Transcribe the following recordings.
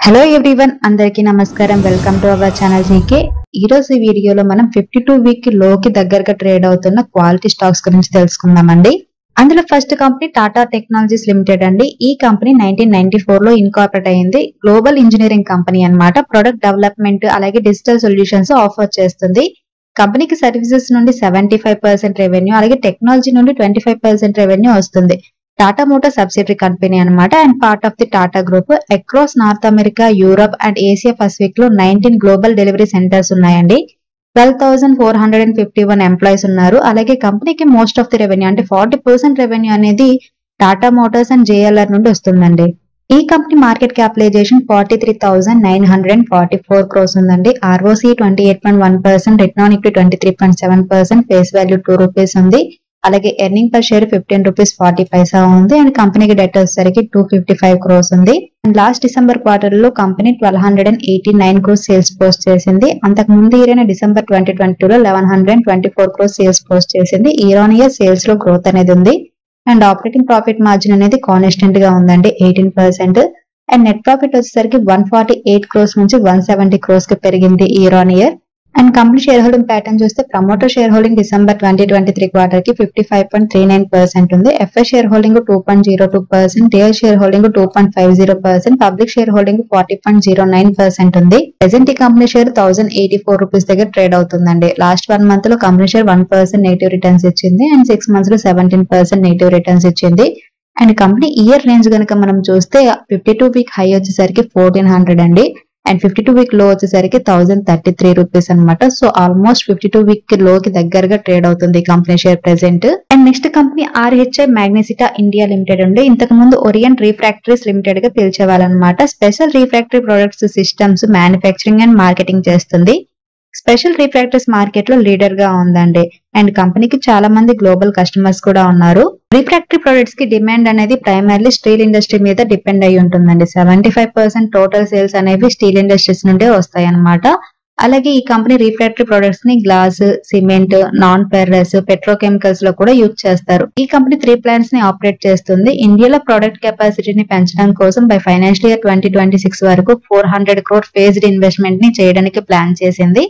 Hello everyone, అందరికీ నమస్కారం. Welcome to our channel GK. ఈ రోజు ఈ వీడియోలో మనం 52 వీక్ లోకి దగ్గరగా ట్రేడ్ అవుతున్న క్వాలిటీ స్టాక్స్ గురించి తెలుసుకుందామండి. అందులో first company Tata technologies limited అండి. ఈ కంపెనీ 1994 లో ఇన్కార్పొరేట్ అయింది. గ్లోబల్ ఇంజనీరింగ్ కంపెనీ అన్నమాట. ప్రొడక్ట్ డెవలప్మెంట్ అలాగే డిజిటల్ సొల్యూషన్స్ ఆఫర్ చేస్తుంది. కంపెనీకి సర్వీసెస్ నుండి 75% రెవెన్యూ అలాగే టెక్నాలజీ నుండి 25% రెవెన్యూ వస్తుంది. టాటా మోటార్ సబ్సిడరీ కంపెనీ అన్నమాట and part of the Tata group. Across north America, Europe and Asia Pacific లో 19 గ్లోబల్ డెలివరీ సెంటర్స్ ఉన్నాయండి. 12,451 ఎంప్లాయీస్ ఉన్నారు. అలాగే కంపెనీకి మోస్ట్ ఆఫ్ ది రెవెన్యూ అంటే 40% రెవెన్యూ అనేది టాటా మోటార్స్ అండ్ జేఎల్ఆర్ నుండి వస్తుందండి. ఈ కంపెనీ మార్కెట్ క్యాపిటలైజేషన్ 43,944 క్రోర్స్ ఉందండి. ROC 28.1%, return on equity 23.7%, face value 2 rupees ఉంది. అలాగే earning per share 15 rupees 40 paisa ఉంది. అండ్ కంపెనీకి డెట్ వచ్చేసరికి 255 క్రోర్స్ ఉంది. అండ్ లాస్ట్ డిసెంబర్ క్వార్టర్ లో కంపెనీ 1289 క్రోర్స్ సేల్స్ పోస్ట్ చేసింది. అంతకు ముందు ఇయర్ అయిన డిసెంబర్ 2022 లో 1124 క్రోర్స్ సేల్స్ పోస్ట్ చేసింది. ఇయర్ ఆన్ ఇయర్ సేల్స్ లో గ్రోత్ అనేది ఉంది. అండ్ ఆపరేటింగ్ ప్రాఫిట్ మార్జిన్ అనేది కాన్స్టెంట్ గా ఉందండి, 18%. అండ్ నెట్ ప్రాఫిట్ వచ్చేసరికి 148 క్రోర్స్ నుంచి 170 క్రోర్స్ కి పెరిగింది year on year. And company share holding pattern చూస్తే promoter share holding December 2023 quarter కి 55.39% ఉంది. FI share holding 2.02%, TI share holding 2.50%, public share holding 40.09% ఉంది. ప్రెసెంట్ ఈ కంపెనీ షేర్ 1084 రూపీస్ దగ్గర ట్రేడ్ అవుతుందండి. లాస్ట్ 1 మంత్ లో కంపెనీ షేర్ 1% నెగిటివ్ రిటర్న్స్ ఇచ్చింది and 6 months లో 17% నెగిటివ్ రిటర్న్స్ ఇచ్చింది. అండ్ కంపెనీ ఇయర్ రేంజ్ కనుక మనం చూస్తే 52 వీక్ హై వచ్చేసరికి 1400 అండి. అండ్ 52 వీక్ లో వచ్చేసరికి 1033 రూపీస్ అనమాట. సో ఆల్మోస్ట్ 52 వీక్ లోకి దగ్గరగా ట్రేడ్ అవుతుంది company share present. And next company RHI Magnesita India Limited ఉంది. ఇంతకు ముందు ఓరియంట్ రీఫ్రాక్టరీస్ లిమిటెడ్ గా పిలిచేవాళ్ళనమాట. Special refractory products, systems manufacturing and marketing చేస్తుంది. స్పెషల్ రీఫ్రాక్టరీస్ మార్కెట్ లో లీడర్ గా ఉందండి. అండ్ కంపెనీకి చాలా మంది గ్లోబల్ కస్టమర్స్ కూడా ఉన్నారు. రీఫ్రాక్టరీ ప్రొడక్ట్స్ కి డిమాండ్ అనేది ప్రైమర్లీ స్టీల్ ఇండస్ట్రీ మీద డిపెండ్ అయి ఉంటుందండి. 75% టోటల్ సేల్స్ అనేవి స్టీల్ ఇండస్ట్రీస్ నుండే వస్తాయి అన్నమాట. అలాగే ఈ కంపెనీ రీఫ్రాక్టరీ ప్రొడక్ట్స్ ని glass, cement, non ferrous, petrochemicals లో కూడా యూజ్ చేస్తారు. ఈ కంపెనీ 3 ప్లాంట్స్ ని ఆపరేట్ చేస్తుంది. ఇండియాలో ప్రొడక్ట్ కెపాసిటీని పెంచడం కోసం బై ఫైనాన్షియల్ ఇయర్ 2026 వరకు 400 crore ఫేజ్డ్ ఇన్వెస్ట్మెంట్ ని చేయడానికి ప్లాన్ చేసింది.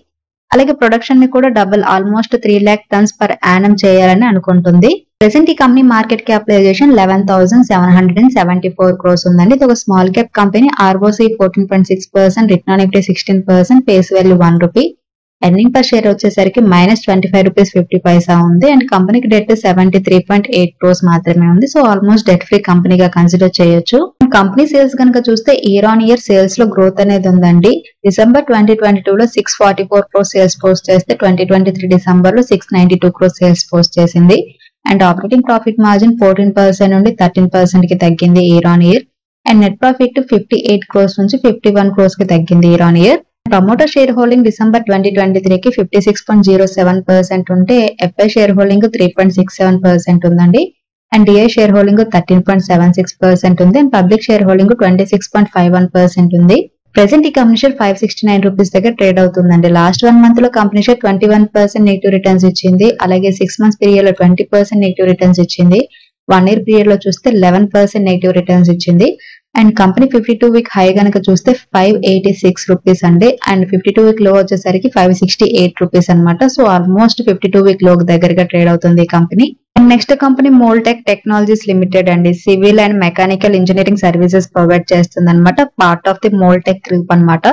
అలాగే ప్రొడక్షన్ ని కూడా double almost 3 lakh tons per annum చేయాలని అనుకుంటుంది. ప్రెసెంట్ ఈ కంపెనీ మార్కెట్ క్యాపిటలైజేషన్ 11,774 క్రోర్స్ ఉందండి. ఇది ఒక small cap company. ROC 14.6%, return on equity 16%, face value 1 rupee. Earning per share వచ్చేసరికి -25 రూపీస్ 50 పైసా ఉంది. అండ్ కంపెనీకి డెట్ 73.8 క్రోర్స్ మాత్రమే ఉంది. సో ఆల్మోస్ట్ డెట్ ఫ్రీ కంపెనీగా కన్సిడర్ చేయొచ్చు. కంపెనీ సేల్స్ కనుక చూస్తే ఇయర్ ఆన్ ఇయర్ సేల్స్ లో గ్రోత్ అనేది ఉందండి. డిసెంబర్ 2022 లో 644 క్రోర్స్ సేల్స్ పోస్ట్ చేస్తే 2023 డిసెంబర్ లో 692 క్రోర్స్ సేల్స్ పోస్ట్ చేసింది. అండ్ ఆపరేటింగ్ ప్రాఫిట్ మార్జిన్ 14% నుండి 13% కి తగ్గింది year on year. And net profit 58 crores నుంచి 51 క్రోర్స్ కి తగ్గింది year on year. Promoter share holding December 2023 కి 56.07% ఉంటే ఎఫ్ఐ షేర్ హోల్డింగ్ 3.67% ఉందండి. అండ్ డిఐ షేర్ హోల్డింగ్ 13.76% ఉంది. అండ్ పబ్లిక్ షేర్ హోల్డింగ్ 26.51% ఉంది. ప్రెసెంట్ ఈ కంపెనీ షేర్ 569 రూపీస్ దగ్గర ట్రేడ్ అవుతుందండి. లాస్ట్ 1 మంత్ లో కంపెనీ షేర్ 21% నెగిటివ్ రిటర్న్స్ ఇచ్చింది. అలాగే 6 మంత్స్ పీరియడ్ లో 20% నెగిటివ్ రిటర్న్స్ ఇచ్చింది. 1 year పీరియడ్ లో చూస్తే 11% నెగిటివ్ రిటర్న్స్ ఇచ్చింది. అండ్ కంపెనీ 52 వీక్ హై కనుక చూస్తే 586 రూపీస్ అండి. అండ్ 52 వీక్ లో వచ్చేసరికి 568 రూపీస్ అనమాట. సో ఆల్మోస్ట్ 52 వీక్ లో దగ్గరగా ట్రేడ్ అవుతుంది ఈ company. Next company Moltech technologies limited అండి. Civil and mechanical engineering services provide చేస్తుంది అనమాట. Part of the Moltech group అనమాట.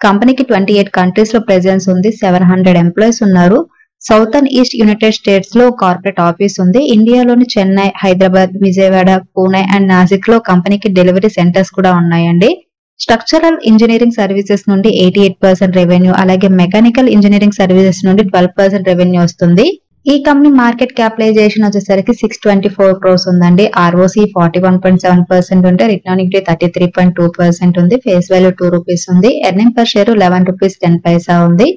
కంపెనీకి 28 కంట్రీస్ లో ప్రెజెన్స్ ఉంది. 700 ఎంప్లాయీస్ ఉన్నారు. South and east United states లో కార్పొరేట్ ఆఫీస్ ఉంది. ఇండియాలోని చెన్నై, హైదరాబాద్, విజయవాడ, పూణే అండ్ నాసిక్ లో కంపెనీకి డెలివరీ సెంటర్స్ కూడా ఉన్నాయండి. స్ట్రక్చరల్ ఇంజనీరింగ్ సర్వీసెస్ నుండి 88% రెవెన్యూ అలాగే మెకానికల్ ఇంజనీరింగ్ సర్వీసెస్ నుండి 12% రెవెన్యూ వస్తుంది. ఈ కంపెనీ మార్కెట్ క్యాపిటలైజేషన్ వచ్చేసరికి 624 క్రోర్స్ ఉందండి. ఆర్ఓసి 41.7% ఉంటే రిటర్న్ ఆన్ ఈక్విటీ 33.2% ఉంది. ఫేస్ వాల్యూ 2 రూపీస్ ఉంది. ఎర్నింగ్ పర్ షేర్ 11 రూపీస్ 10 పైసా ఉంది.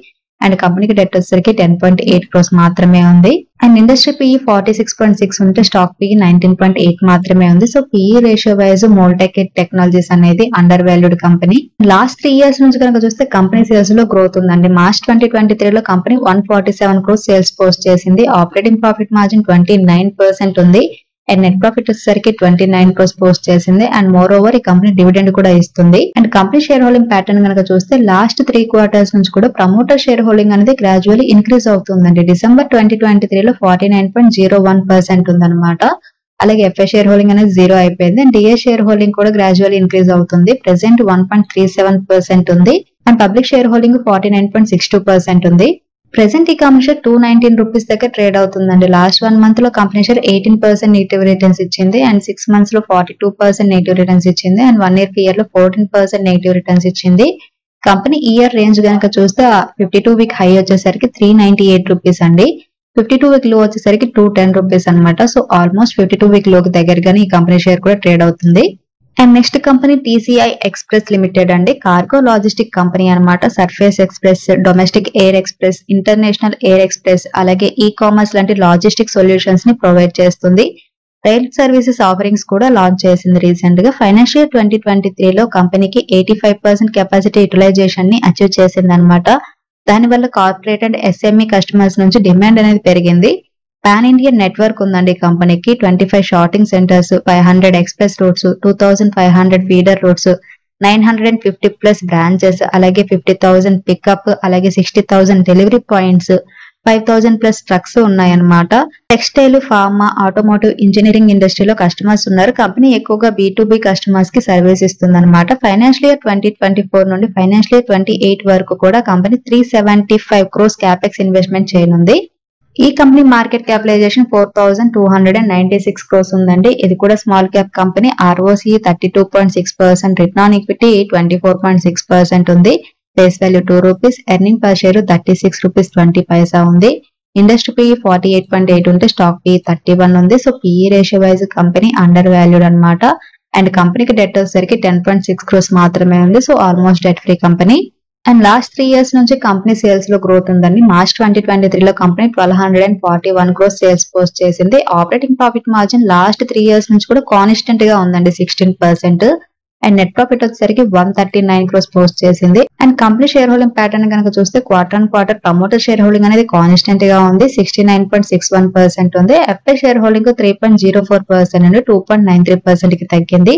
అండ్ కంపెనీకి డెట్ వచ్చేసరికి 10.8 క్రోర్స్ మాత్రమే ఉంది. అండ్ ఇండస్ట్రీ పిఈ 46.6 ఉంటే స్టాక్ పిఈ 19.8 మాత్రమే ఉంది. So PE ratio wise Moltech technologies అనేది under valued company. Last 3 years నుంచి కనుక చూస్తే కంపెనీ సేల్స్ లో గ్రోత్ ఉందండి. మార్చ్ 2023 లో కంపెనీ 147 క్రోర్స్ సేల్స్ పోస్ట్ చేసింది. ఆపరేటింగ్ ప్రాఫిట్ మార్జిన్ 29% ఉంది. అండ్ నెట్ ప్రాఫిట్ వచ్చేసరికి 29 crores పోస్ట్ చేసింది. అండ్ మోర్ ఓవర్ ఈ కంపెనీ డివిడెండ్ కూడా ఇస్తుంది. And company share holding pattern కనుక చూస్తే లాస్ట్ 3 quarters నుంచి కూడా ప్రమోటర్ షేర్ హోల్డింగ్ అనేది గ్రాడ్యువల్లీ ఇంక్రీజ్ అవుతుందండి. డిసెంబర్ 2023లో 49.01% ఉందన్నమాట. అలాగే ఎఫ్ఐ షేర్ హోల్డింగ్ అనేది 0 అయిపోయింది. అండ్ డిఏ షేర్ హోల్డింగ్ కూడా గ్రాడ్యువల్లీ ఇంక్రీజ్ అవుతుంది. ప్రెసెంట్ 1.37% ఉంది. అండ్ పబ్లిక్ షేర్ హోల్డింగ్ 49.62% ఉంది. ప్రెసెంట్ ఈ కంపెనీ షేర్ 219 రూపీస్ దగ్గర ట్రేడ్ అవుతుందండి. లాస్ట్ 1 month లో కంపెనీ షేర్ 18% నెగిటివ్ రిటర్న్స్ ఇచ్చింది. అండ్ 6 months లో 42% నెగిటివ్ రిటర్న్స్ ఇచ్చింది. అండ్ 1 year పీరియడ్ లో 14% నెగిటివ్ రిటర్న్స్ ఇచ్చింది. కంపెనీ ఇయర్ రేంజ్ కనుక చూస్తే 52-week హై వచ్చేసరికి 398 రూపీస్ అండి. 52-week లో వచ్చేసరికి 210 రూపీస్ అనమాట. సో ఆల్మోస్ట్ 52-week లోకి దగ్గరగానే ఈ కంపెనీ షేర్ కూడా ట్రేడ్ అవుతుంది. And next company TCI express limited అండి. కార్గో లాజిస్టిక్ కంపెనీ అనమాట. Surface express, domestic air express, international air express, అలాగే ఈ కామర్స్ లాంటి లాజిస్టిక్ సొల్యూషన్స్ ని ప్రొవైడ్ చేస్తుంది. రైల్ సర్వీసెస్ ఆఫరింగ్స్ కూడా లాంచ్ చేసింది రీసెంట్ గా. ఫైనాన్షియల్ ఇయర్ 2023లో కంపెనీకి 85% కెపాసిటీ యూటిలైజేషన్ ని అచీవ్ చేసింది అనమాట. దానివల్ల కార్పొరేట్ అండ్ ఎస్ఎంఈ కస్టమర్స్ నుంచి డిమాండ్ అనేది పెరిగింది. పాన్ ఇండియన్ నెట్వర్క్ ఉందండి కంపెనీకి. 25 shorting centres, 500 express roots, 2500 feeder roots, 950+ branches, అలాగే 50,000 పికప్, అలాగే 60,000 డెలివరీ పాయింట్స్, 5,000+ ట్రక్స్ ఉన్నాయన్నమాట. టెక్స్టైల్, ఫార్మా, ఆటోమోటివ్, ఇంజనీరింగ్ ఇండస్ట్రీలో కస్టమర్స్ ఉన్నారు. కంపెనీ ఎక్కువగా B2B కస్టమర్స్ కి సర్వీస్ ఇస్తుంది అనమాట. ఫైనాన్షియల్ ఇయర్ 2024 నుండి ఫైనాన్షియల్ ఇయర్ 28 వరకు కూడా కంపెనీ 375 crores క్యాపెక్స్ ఇన్వెస్ట్మెంట్ చేయనుంది. ఈ కంపెనీ మార్కెట్ క్యాపిటలైజేషన్ 4,296 crores ఉందండి. ఇది కూడా small cap company. ROCE 32.6%, return on equity 24.6% ఉంది. Face value 2 rupees, earning per share 36 rupees 20 paisa ఉంది. ఇండస్ట్రీ PE 48.8 ఉంటే స్టాక్ PE 31 ఉంది. So PE ratio wise company under valued అనమాట. అండ్ కంపెనీకి డెట్ వచ్చేసరికి 10.6 crores మాత్రమే ఉంది. So almost debt free company. And last 3 years నుంచి కంపెనీ సేల్స్ లో గ్రోత్ ఉందండి. మార్చ్ 2023లో కంపెనీ 1,241 crores సేల్స్ పోస్ట్ చేసింది. Operating profit margin last 3 years నుంచి కూడా కాన్స్టెంట్ గా ఉందండి, 16%. అండ్ నెట్ ప్రాఫిట్ వచ్చేసరికి 139 crores పోస్ట్ చేసింది. And company share holding pattern కనుక చూస్తే quarter on quarter promoter share holding అనేది కాన్స్టెంట్ గా ఉంది, 69.61% ఉంది. ఎఫ్ఐ షేర్ హోల్డింగ్ 3.04% నుండి 2.93% కి తగ్గింది.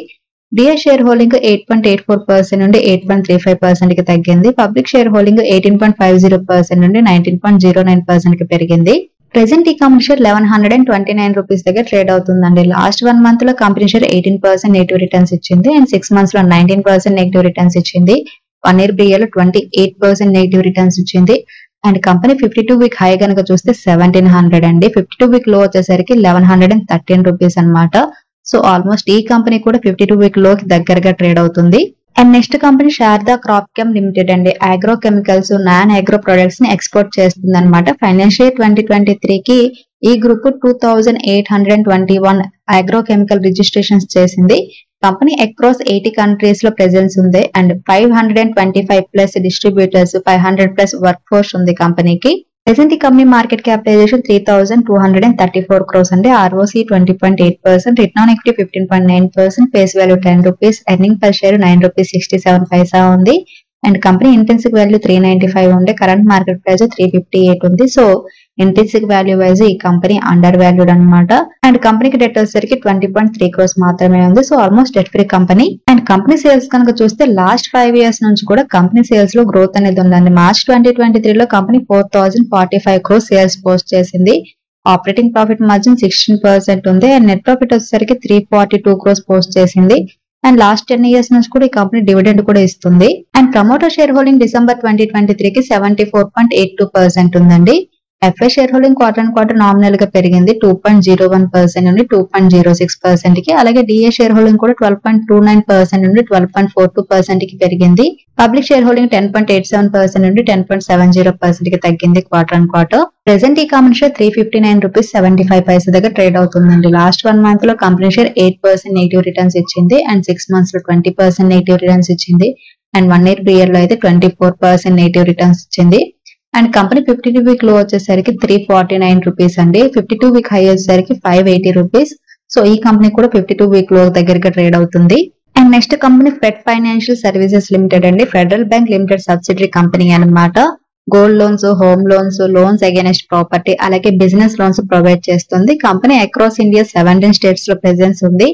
డిఏ షేర్ హోల్డింగ్ 8.84% నుండి 8.35% కి తగ్గింది. పబ్లిక్ షేర్ హోల్డింగ్ 18.50% నుండి 19.09% కి పెరిగింది. ప్రెసెంట్ ఈ కంపెనీ షేర్ 1,129 రూపీస్ దగ్గర ట్రేడ్ అవుతుందండి. లాస్ట్ 1 month లో కంపెనీ షేర్ 18% నెగిటివ్ రిటర్న్స్ ఇచ్చింది. అండ్ 6 months లో 19% నెగిటివ్ రిటర్న్స్ ఇచ్చింది. 1 year పీరియడ్ లో 28% నెగిటివ్ రిటర్న్స్ ఇచ్చింది. అండ్ కంపెనీ 52-week హై కనుక చూస్తే 1,700 అండి. 52-week లో వచ్చేసరికి 1,113 రూపీస్ అనమాట. సో ఆల్మోస్ట్ ఈ కంపెనీ కూడా 52-week లోకి దగ్గరగా ట్రేడ్ అవుతుంది. And next company Sharada crop కెమ్ లిమిటెడ్ అండి. Agro chemicals, non agro products ని ఎక్స్పోర్ట్ చేస్తుంది అనమాట. ఫైనాన్షియల్ 2023కి ఈ గ్రూప్ 2,821 అగ్రో కెమికల్ రిజిస్ట్రేషన్స్ చేసింది. కంపెనీ అక్రాస్ 80 కంట్రీస్ లో ప్రెజెన్స్ ఉంది. అండ్ 525+ డిస్ట్రిబ్యూటర్స్, 500+ వర్క్ ఫోర్స్ ఉంది కంపెనీకి. ప్రెసెంట్ ఈ కంపెనీ మార్కెట్ క్యాపిటలైజేషన్ 3,234 crores అండి. ROCE 20.8%, return on equity 15.9%, face value 10 rupees, earning per share 9 rupees 67 పైసా ఉంది. అండ్ కంపెనీ ఇంటెన్సిక్ వాల్యూ 395 ఉండే, current market price 358 ఉంది. So intrinsic value wise ఈ company under valued అనమాట. And కంపెనీకి debt వచ్చేసరికి 20.3 crores మాత్రమే ఉంది. So almost debt free company. And company sales కనుక చూస్తే లాస్ట్ 5 years నుంచి కూడా కంపెనీ సేల్స్ లో గ్రోత్ అనేది ఉందండి. మార్చ్ 2023లో కంపెనీ 4,045 crores సేల్స్ పోస్ట్ చేసింది. ఆపరేటింగ్ ప్రాఫిట్ మార్జిన్ 16% ఉంది. అండ్ నెట్ ప్రాఫిట్ వచ్చేసరికి 342 crores పోస్ట్ చేసింది. అండ్ లాస్ట్ 10 years నుంచి కూడా ఈ కంపెనీ డివిడెండ్ కూడా ఇస్తుంది. And promoter share holding December 2023కి 74.82% ఉందండి. FI share holding quarter on quarter nominal గా పెరిగింది 2.01% నుండి 2.06% కి. అలాగే డిఏ షేర్ హోల్డింగ్ కూడా 12.29% నుండి 12.42% కి పెరిగింది. పబ్లిక్ షేర్ హోల్డింగ్ 10.87% నుండి 10.70% కి తగ్గింది క్వార్టర్ ఆన్ క్వార్టర్. ప్రెసెంట్ ఈ కంపెనీ షేర్ 359 రూపీస్ 75 పైసా దగ్గర ట్రేడ్ అవుతుందండి. లాస్ట్ 1 month లో కంపెనీ షేర్ 8% నెగిటివ్ రిటర్న్స్ ఇచ్చింది. అండ్ 6 months లో 20% నెగిటివ్ రిటర్న్స్ ఇచ్చింది. అండ్ 1 year పీరియడ్ లో అయితే 24% నెగిటివ్ రిటర్న్స్ ఇచ్చింది. అండ్ కంపెనీ 52-week లో వచ్చేసరికి 349 రూపీస్ అండి. 52-week హై వచ్చేసరికి 580 రూపీస్. సో ఈ కంపెనీ కూడా 52-week లో దగ్గరగా ట్రేడ్ అవుతుంది. And next company Fed financial services limited అండి. Federal bank limited subsidiary company అన్నమాట. Gold loans, home loans, loans against property, అలాగే బిజినెస్ లోన్స్ ప్రొవైడ్ చేస్తుంది. కంపెనీ అక్రాస్ ఇండియా 17 స్టేట్స్ లో ప్రెజెన్స్ ఉంది.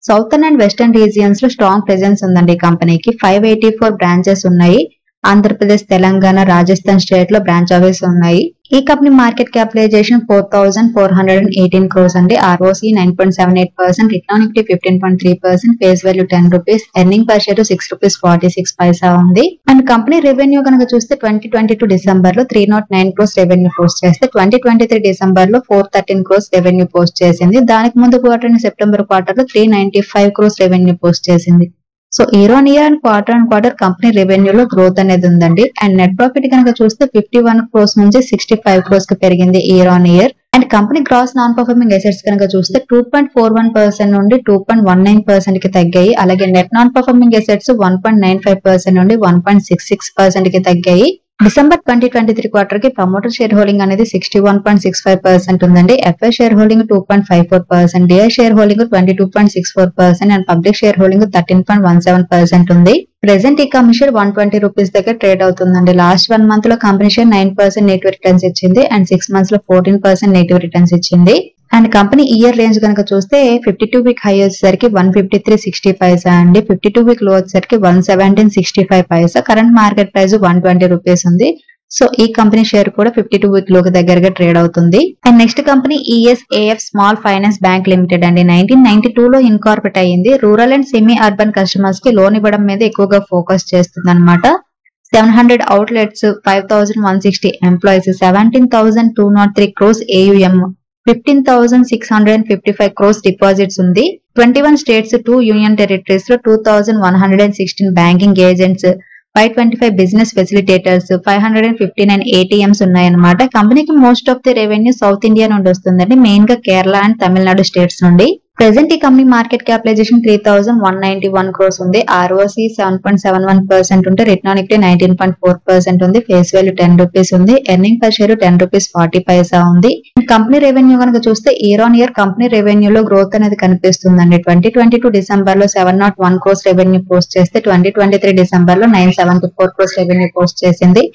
సౌతర్న్ అండ్ వెస్టర్న్ రీజియన్స్ లో strong presence ఉందండి ఈ కంపెనీకి. 584 బ్రాంచెస్ ఉన్నాయి. ఆంధ్రప్రదేశ్, తెలంగాణ, రాజస్థాన్ స్టేట్ లో బ్రాంచ్ ఆఫీస్ ఉన్నాయి. ఈ కంపెనీ మార్కెట్ క్యాపిటలైజేషన్ 4,418 crores అండి. ROCE 9.78%, return on equity 15.3%, face value 10 rupees, earning per share 6.46 rupees ఉంది. అండ్ కంపెనీ రెవెన్యూ కనుక చూస్తే 2022 డిసెంబర్ లో 309 crores రెవెన్యూ పోస్ట్ చేస్తే 2023 డిసెంబర్ లో 413 crores రెవెన్యూ పోస్ట్ చేసింది. దానికి ముందు క్వార్టర్ సెప్టెంబర్ క్వార్టర్ లో 395 crores రెవెన్యూ పోస్ట్ చేసింది. So year on year and quarter company రెవెన్యూలో గ్రోత్ అనేది ఉందండి. అండ్ నెట్ ప్రాఫిట్ కనుక చూస్తే 51 crores నుంచి 65 crores కి పెరిగింది year on year. And company gross non performing assets కనుక చూస్తే 2.41% నుండి 2.19% కి తగ్గాయి. అలాగే నెట్ నాన్ పర్ఫార్మింగ్ అసెట్స్ 1.95% నుండి 1.66% కి తగ్గాయి. డిసెంబర్ 2023 క్వార్టర్ కి ప్రమోటర్ షేర్ హోల్డింగ్ అనేది 61.65% ఉందండి. FI share holding 2.54%, DI share holding 22.64% and public share holding 13.17% ఉంది. ప్రెసెంట్ ఈ కంపెనీ షేర్ 120 రూపీస్ దగ్గర ట్రేడ్ అవుతుందండి. లాస్ట్ 1 month లో కంపెనీ షేర్ 9% నెగిటివ్ రిటర్న్స్ ఇచ్చింది అండ్ 6 months లో 14% నెగిటివ్ రిటర్న్స్ ఇచ్చింది. అండ్ కంపెనీ ఇయర్ రేంజ్ కనుక చూస్తే 52 వీక్ హై వచ్చేసరికి 153.60 అండి. 52 వీక్ లో వచ్చేసరికి 117.65. కరెంట్ మార్కెట్ ప్రైస్ 120 రూపీస్ ఉంది. సో ఈ కంపెనీ షేర్ కూడా 52 వీక్ లోకి దగ్గరగా ట్రేడ్ అవుతుంది. And next company ESAF small finance bank limited అండి. 1992 లో ఇన్కార్పొరేట్ అయ్యింది. Rural and semi urban customers కి లోన్ ఇవ్వడం మీద ఎక్కువగా ఫోకస్ చేస్తుంది అనమాట. 700 outlets, 5,160 employees, 17,203 crores AUM, 15,655 crores deposits ఉంది. 21 స్టేట్స్, 2 యూనియన్ టెరిటరీస్ లో 2,116 banking agents, 525 business facilitators, 559 ATMs ఉన్నాయన్నమాట. కంపెనీకి most of the revenue south India నుండి వస్తుందండి, మెయిన్ గా కేరళ అండ్ తమిళనాడు స్టేట్స్ నుండి. ప్రెసెంట్ ఈ కంపెనీ మార్కెట్ క్యాపిటలైజేషన్ 3,191 crores ఉంది. ROCE 7.71% ఉంటే రిటర్న్ ఆన్ ఈక్విటీ 19.4% ఉంది. ఫేస్ వాల్యూ 10 రూపీస్ ఉంది. Earning per share 10 rupees 40 paisa ఉంది. కంపెనీ రెవెన్యూ కనుక చూస్తే ఇయర్ ఆన్ ఇయర్ కంపెనీ రెవెన్యూలో గ్రోత్ అనేది కనిపిస్తుందండి. 2022 డిసెంబర్ లో 701 crores రెవెన్యూ పోస్ట్ చేస్తే 2023 డిసెంబర్ లో 974 crores రెవెన్యూ పోస్ట్ చేసింది.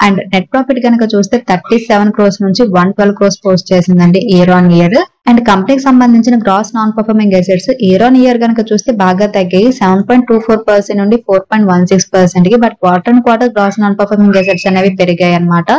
అండ్ నెట్ ప్రాఫిట్ కనుక చూస్తే 37 crores నుంచి 112 crores పోస్ట్ చేసిందండి ఇయర్ ఆన్ ఇయర్. అండ్ కంపెనీకి సంబంధించిన gross non performing assets year on year కనుక చూస్తే బాగా తగ్గాయి. 7.24% నుండి 4.16% కి. But quarter gross non performing assets అనేవి పెరిగాయి అనమాట.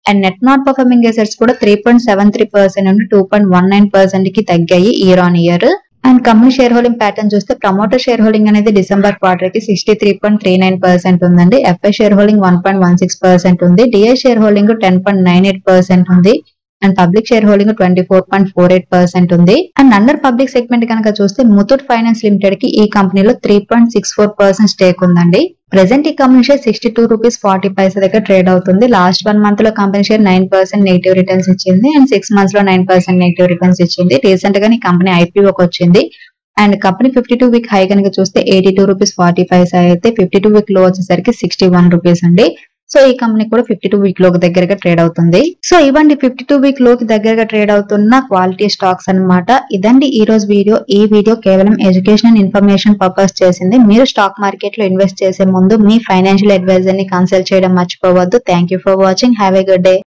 And net non performing assets కూడా 3.73% నుండి 2.19% కి తగ్గాయి year on year. And company share holding pattern చూస్తే ప్రమోటర్ షేర్ హోల్డింగ్ అనేది డిసెంబర్ క్వార్టర్ కి 63.39% ఉందండి. ఎఫ్ఐ షేర్ హోల్డింగ్ 1.16% ఉంది. డిఐ షేర్ హోల్డింగ్ 10.98% ఉంది. అండ్ పబ్లిక్ షేర్ హోల్డింగ్ 24.48% ఉంది. అండ్ అండర్ పబ్లిక్ సెగ్మెంట్ కనుక చూస్తే ముతూట్ ఫైనాన్స్ లిమిటెడ్ కి ఈ కంపెనీలో 3.64% స్టేక్ ఉందండి. ప్రెసెంట్ ఈ కంపెనీ షేర్ 62 రూపీస్ 40 పైసా దగ్గర ట్రేడ్ అవుతుంది. లాస్ట్ 1 month లో కంపెనీ షేర్ 9% నెగిటివ్ రిటర్న్స్ ఇచ్చింది అండ్ 6 months లో 9% నెగిటివ్ రిటర్న్స్ ఇచ్చింది. రీసెంట్ గా ఈ కంపెనీ IPOకి వచ్చింది. అండ్ కంపెనీ 52 వీక్ హై కనుక చూస్తే 82 రూపీస్ 40 పైసా అయితే 52 వీక్ లో వచ్చేసరికి 61 రూపీస్ అండి. సో ఈ కంపెనీ కూడా 52 వీక్ లోకి దగ్గరగా ట్రేడ్ అవుతుంది. సో ఇవ్వండి 52 వీక్ లోకి దగ్గరగా ట్రేడ్ అవుతున్న క్వాలిటీ స్టాక్స్ అన్నమాట. ఇదండి ఈ రోజు వీడియో. ఈ వీడియో కేవలం ఎడ్యుకేషన్ అండ్ ఇన్ఫర్మేషన్ పర్పస్ చేసింది. మీరు స్టాక్ మార్కెట్ లో ఇన్వెస్ట్ చేసే ముందు మీ ఫైనాన్షియల్ అడ్వైజర్ ని కన్సల్ట్ చేయడం మర్చిపోవద్దు. Thank you for watching. Have a good day.